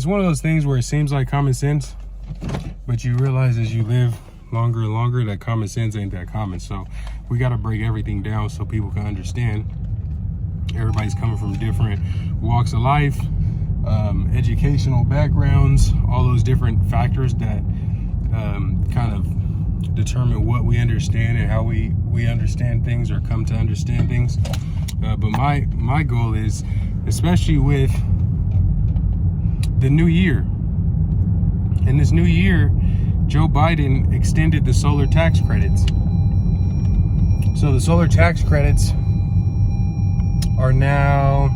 it's one of those things where it seems like common sense, but you realize as you live longer and longer that common sense ain't that common. So we got to break everything down so people can understand. Everybody's coming from different walks of life, educational backgrounds, all those different factors that kind of determine what we understand and how we understand things or come to understand things. But my goal is, especially with the new year, in this new year, Joe Biden extended the solar tax credits. So the solar tax credits are now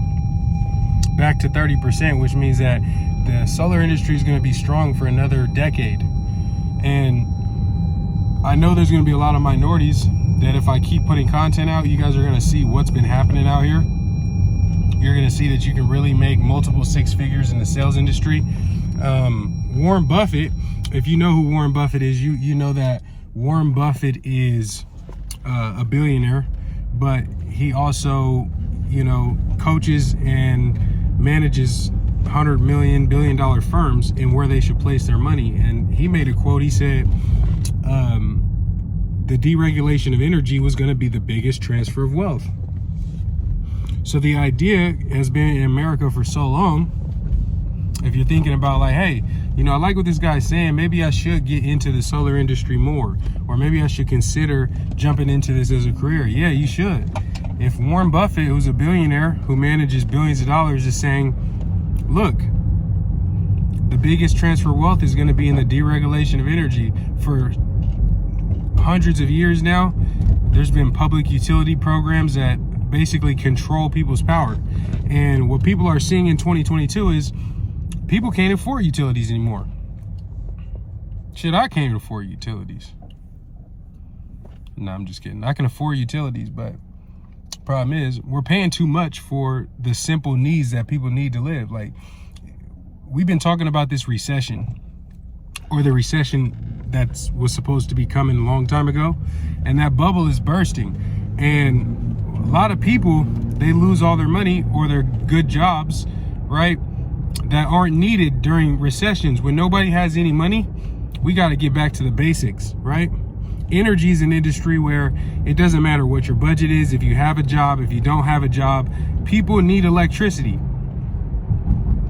back to 30%, which means that the solar industry is going to be strong for another decade. And I know there's going to be a lot of minorities that if I keep putting content out, you guys are going to see what's been happening out here. You're going to see that you can really make multiple six figures in the sales industry. Warren Buffett, if you know who Warren Buffett is, you know that Warren Buffett is a billionaire, but he also, you know, coaches and manages $100 million, billion-dollar firms and where they should place their money. And he made a quote. He said, the deregulation of energy was going to be the biggest transfer of wealth. So the idea has been in America for so long. If you're thinking about like, hey, you know, I like what this guy's saying, maybe I should get into the solar industry more, or maybe I should consider jumping into this as a career. Yeah, you should. If Warren Buffett, who's a billionaire who manages billions of dollars, is saying, look, the biggest transfer of wealth is going to be in the deregulation of energy. For hundreds of years now, there's been public utility programs that basically control people's power. And what people are seeing in 2022 is people can't afford utilities anymore. Shit, I can't afford utilities. No, I'm just kidding. I can afford utilities, but the problem is we're paying too much for the simple needs that people need to live. Like, we've been talking about this recession, or the recession that was supposed to be coming a long time ago, and that bubble is bursting. And a lot of people, they lose all their money or their good jobs, right, that aren't needed during recessions. When nobody has any money, we got to get back to the basics, right? Energy is an industry where it doesn't matter what your budget is. If you have a job, if you don't have a job, people need electricity,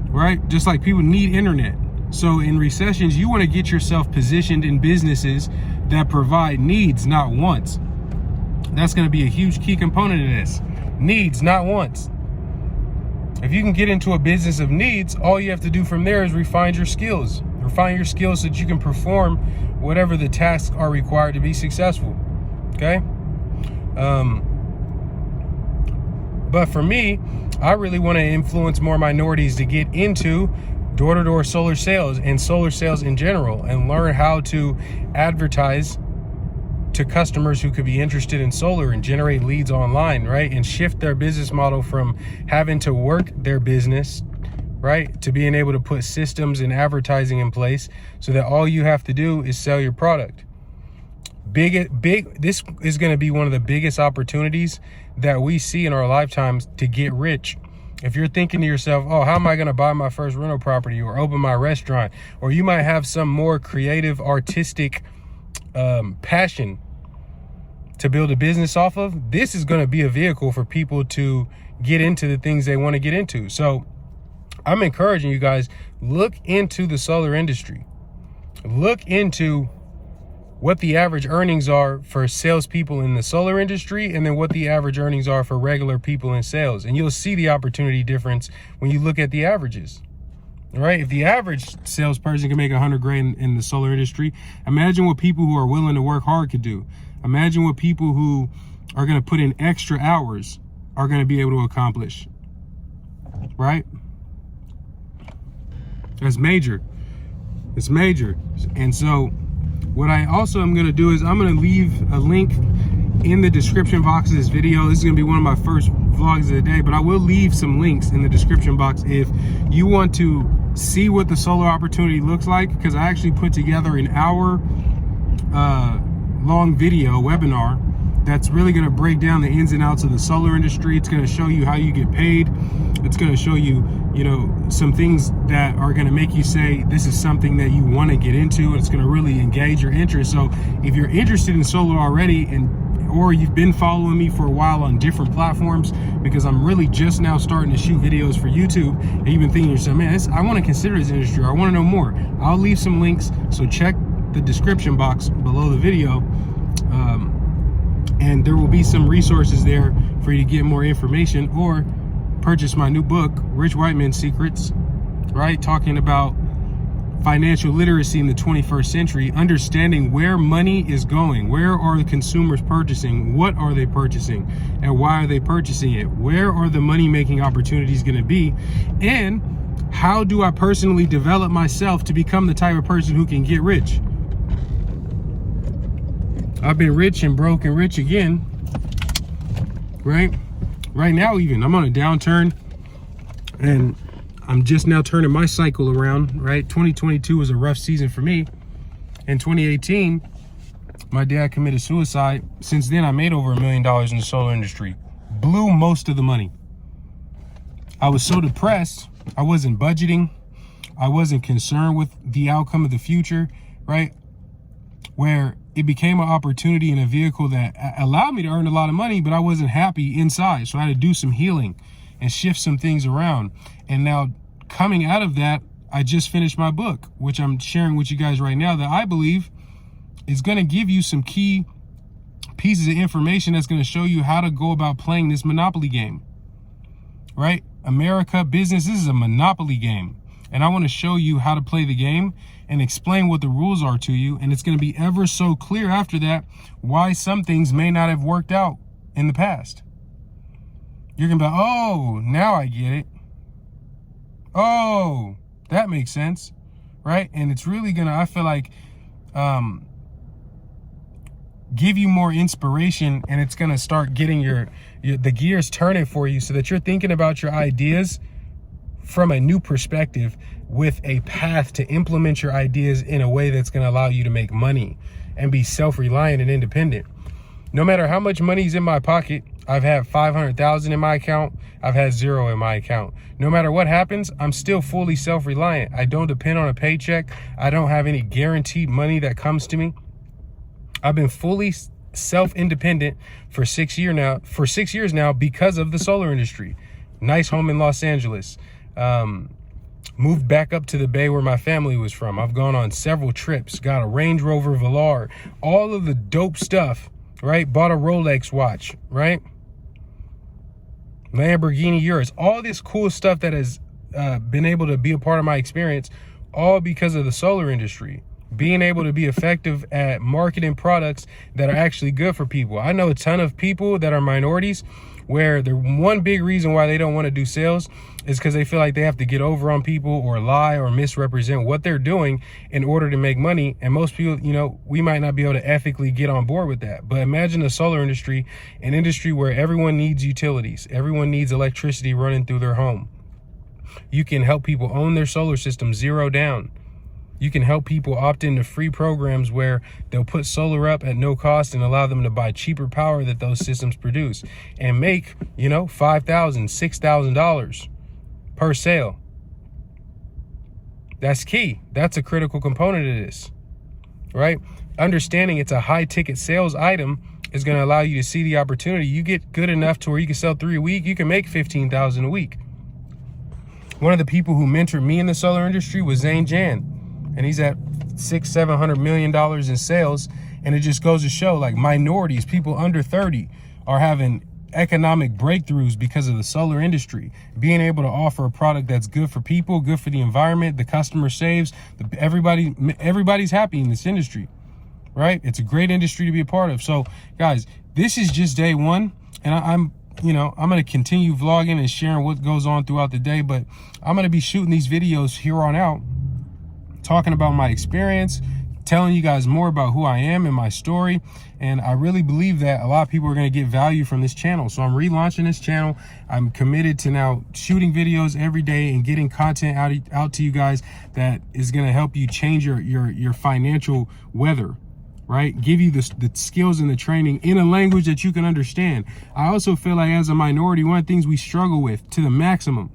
right? Just like people need internet. So in recessions, you want to get yourself positioned in businesses that provide needs, not wants. That's going to be a huge key component of this. Needs, not wants. If you can get into a business of needs, all you have to do from there is refine your skills. Refine your skills so that you can perform whatever the tasks are required to be successful. Okay? But for me, I really want to influence more minorities to get into door-to-door solar sales and solar sales in general, and learn how to advertise to customers who could be interested in solar and generate leads online, right? And shift their business model from having to work their business, right, to being able to put systems and advertising in place so that all you have to do is sell your product. This is going to be one of the biggest opportunities that we see in our lifetimes to get rich. If you're thinking to yourself, oh, how am I going to buy my first rental property or open my restaurant? Or you might have some more creative, artistic passion to build a business off of. This is going to be a vehicle for people to get into the things they want to get into. So I'm encouraging you guys, look into the solar industry. Look into what the average earnings are for salespeople in the solar industry, and then what the average earnings are for regular people in sales. And you'll see the opportunity difference when you look at the averages, right? If the average salesperson can make $100,000 in the solar industry, imagine what people who are willing to work hard could do. Imagine what people who are going to put in extra hours are going to be able to accomplish, right? That's major. It's major. And so what I also am going to do is I'm going to leave a link in the description box of this video. This is going to be one of my first vlogs of the day, but I will leave some links in the description box if you want to see what the solar opportunity looks like, because I actually put together an hour long video webinar that's really going to break down the ins and outs of the solar industry. It's going to show you how you get paid. It's going to show you you know, some things that are going to make you say this is something that you want to get into, and it's going to really engage your interest. So if you're interested in solar already, or you've been following me for a while on different platforms, because I'm really just now starting to shoot videos for YouTube, and you've been thinking to yourself, man, I want to consider this industry, I want to know more, I'll leave some links, so check the description box below the video, and there will be some resources there for you to get more information, or purchase my new book, Rich White Men's Secrets, right? Talking about financial literacy in the 21st century, understanding where money is going, where are the consumers purchasing, what are they purchasing, and why are they purchasing it, where are the money making opportunities going to be, and how do I personally develop myself to become the type of person who can get rich. I've been rich and broke and rich again, right now. Even I'm on a downturn, and I'm just now turning my cycle around, right? 2022 was a rough season for me. In 2018, my dad committed suicide. Since then, I made over $1 million in the solar industry. Blew most of the money. I was so depressed, I wasn't budgeting. I wasn't concerned with the outcome of the future, right? Where it became an opportunity and a vehicle that allowed me to earn a lot of money, but I wasn't happy inside. So I had to do some healing and shift some things around. And now coming out of that, I just finished my book, which I'm sharing with you guys right now, that I believe is going to give you some key pieces of information that's going to show you how to go about playing this monopoly game, right? America, business, this is a monopoly game. And I want to show you how to play the game and explain what the rules are to you. And it's going to be ever so clear after that why some things may not have worked out in the past. You're going to be like, oh, now I get it. Oh, that makes sense, right? And it's really going to, I feel like, give you more inspiration, and it's going to start getting the gears turning for you, so that you're thinking about your ideas from a new perspective, with a path to implement your ideas in a way that's going to allow you to make money and be self-reliant and independent. No matter how much money's in my pocket, I've had 500,000 in my account, I've had 0 in my account. No matter what happens, I'm still fully self-reliant. I don't depend on a paycheck. I don't have any guaranteed money that comes to me. I've been fully self-independent for 6 years now because of the solar industry. Nice home in Los Angeles. Moved back up to the Bay where my family was from. I've gone on several trips, got a Range Rover Velar, all of the dope stuff, right? Bought a Rolex watch, right? Lamborghini Urus, all this cool stuff that has been able to be a part of my experience, all because of the solar industry. Being able to be effective at marketing products that are actually good for people. I know a ton of people that are minorities where the one big reason why they don't want to do sales is because they feel like they have to get over on people or lie or misrepresent what they're doing in order to make money. And most people, you know, we might not be able to ethically get on board with that. But imagine the solar industry, an industry where everyone needs utilities. Everyone needs electricity running through their home. You can help people own their solar system 0 down. You can help people opt into free programs where they'll put solar up at no cost and allow them to buy cheaper power that those systems produce and make, you know, $5,000, $6,000 per sale. That's key. That's a critical component of this, right? Understanding it's a high ticket sales item is going to allow you to see the opportunity. You get good enough to where you can sell 3 a week, you can make 15,000 a week. One of the people who mentored me in the solar industry was Zane Jan. And he's at $600-700 million in sales. And it just goes to show, like, minorities, people under 30 are having economic breakthroughs because of the solar industry. Being able to offer a product that's good for people, good for the environment, the customer saves, everybody's happy in this industry, right? It's a great industry to be a part of. So guys, this is just day one. And I'm going to continue vlogging and sharing what goes on throughout the day, but I'm going to be shooting these videos here on out, talking about my experience, telling you guys more about who I am and my story. And I really believe that a lot of people are going to get value from this channel. So I'm relaunching this channel. I'm committed to now shooting videos every day and getting content out to you guys that is going to help you change your financial weather, right? Give you the skills and the training in a language that you can understand. I also feel like as a minority, one of the things we struggle with to the maximum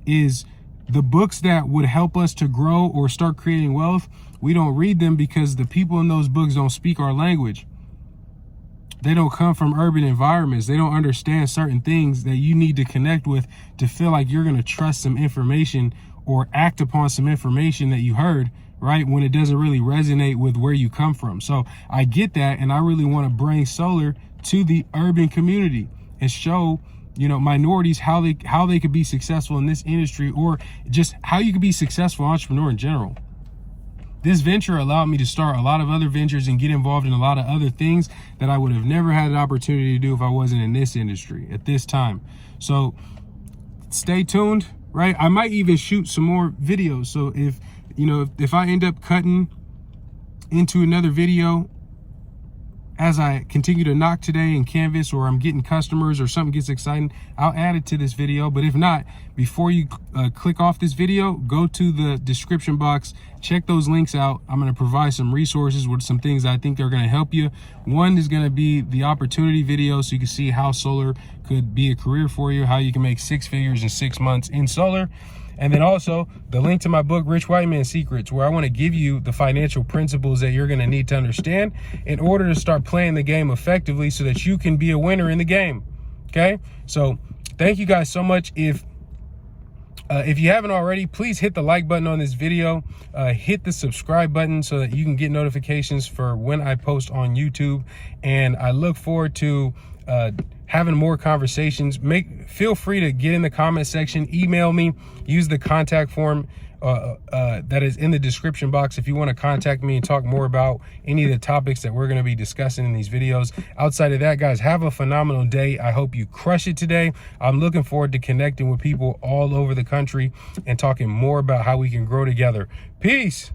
is the books that would help us to grow or start creating wealth. We don't read them because the people in those books don't speak our language. They don't come from urban environments. They don't understand certain things that you need to connect with to feel like you're going to trust some information or act upon some information that you heard, right? When it doesn't really resonate with where you come from. So I get that. And I really want to bring solar to the urban community and show, you know, minorities how they could be successful in this industry, or just how you could be successful entrepreneur in general. This venture allowed me to start a lot of other ventures and get involved in a lot of other things that I would have never had an opportunity to do if I wasn't in this industry at this time. So stay tuned, right? I might even shoot some more videos. So if, you know, if I end up cutting into another video as I continue to knock today in Canvas, or I'm getting customers or something gets exciting, I'll add it to this video. But if not, before you click off this video, go to the description box, check those links out. I'm going to provide some resources with some things I think are going to help you. One is going to be the opportunity video, so you can see how solar could be a career for you, how you can make 6 figures in 6 months in solar. And then also the link to my book, Rich White Man Secrets, where I want to give you the financial principles that you're going to need to understand in order to start playing the game effectively so that you can be a winner in the game. Okay. So thank you guys so much. If you haven't already, please hit the like button on this video, hit the subscribe button so that you can get notifications for when I post on YouTube. And I look forward to having more conversations. Feel free to get in the comment section, email me, use the contact form that is in the description box if you want to contact me and talk more about any of the topics that we're going to be discussing in these videos. Outside of that, guys, have a phenomenal day. I hope you crush it today. I'm looking forward to connecting with people all over the country and talking more about how we can grow together. Peace.